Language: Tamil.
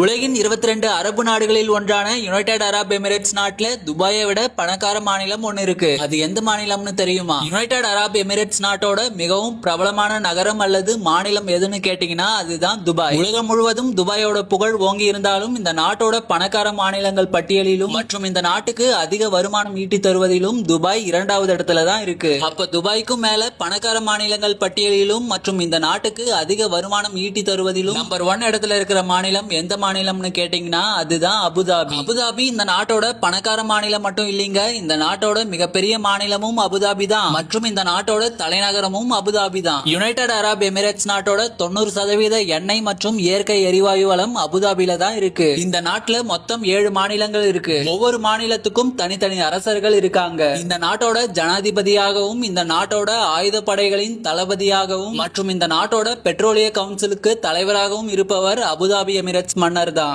உலகின் 22 அரபு நாடுகளில் ஒன்றான யுனைடெட் அரப் எமிரேட்ஸ் நாட்டுல துபாயை விட பணக்கார மாநிலம் ஒன்னு இருக்கு. அது எந்த மாநிலம்னு தெரியுமா? யுனைடெட் அரப் எமிரேட்ஸ் நாட்டோட மிகவும் பிரபலமான நகரம் அல்லது மாநிலம் எதுன்னு கேட்டீங்கன்னா அதுதான் துபாய். உலகம் முழுவதும் துபாயோட புகழ் ஓங்கி இருந்தாலும் இந்த நாட்டோட பணக்கார மாநிலங்கள் பட்டியலிலும் மற்றும் இந்த நாட்டுக்கு அதிக வருமானம் ஈட்டி தருவதிலும் துபாய் 2வது இடத்துல தான் இருக்கு. அப்ப துபாய்க்கும் மேல பணக்கார மாநிலங்கள் பட்டியலிலும் மற்றும் இந்த நாட்டுக்கு அதிக வருமானம் ஈட்டி தருவதிலும் நம்பர் 1 இடத்துல இருக்கிற மாநிலம் எந்த மாநிலம்னு கேட்டீங்கன்னா அதுதான் அபுதாபி. அபுதாபி இந்த நாட்டோட பணக்கார மாநிலம் மட்டும் இல்லைங்க, இந்த நாட்டோட மிகப்பெரிய மாநிலமும் அபுதாபி தான் மற்றும் இந்த நாட்டோட தலைநகரமும் அபுதாபி தான். யுனைடெட் அரப் எமிரேட்ஸ் நாட்டோட 90% எண்ணெய் மற்றும் இயற்கை எரிவாயு வளம் அபுதாபில தான் இருக்கு. இந்த நாட்டுல மொத்தம் 7 மாநிலங்கள் இருக்கு. ஒவ்வொரு மாநிலத்துக்கும் தனித்தனி அரசர்கள் இருக்காங்க. இந்த நாட்டோட ஜனாதிபதியாகவும் இந்த நாட்டோட ஆயுத படைகளின் தளபதியாகவும் மற்றும் இந்த நாட்டோட பெட்ரோலிய கவுன்சிலுக்கு தலைவராகவும் இருப்பவர் அபுதாபி எமிரேட்ஸ் மன்னர் தான்.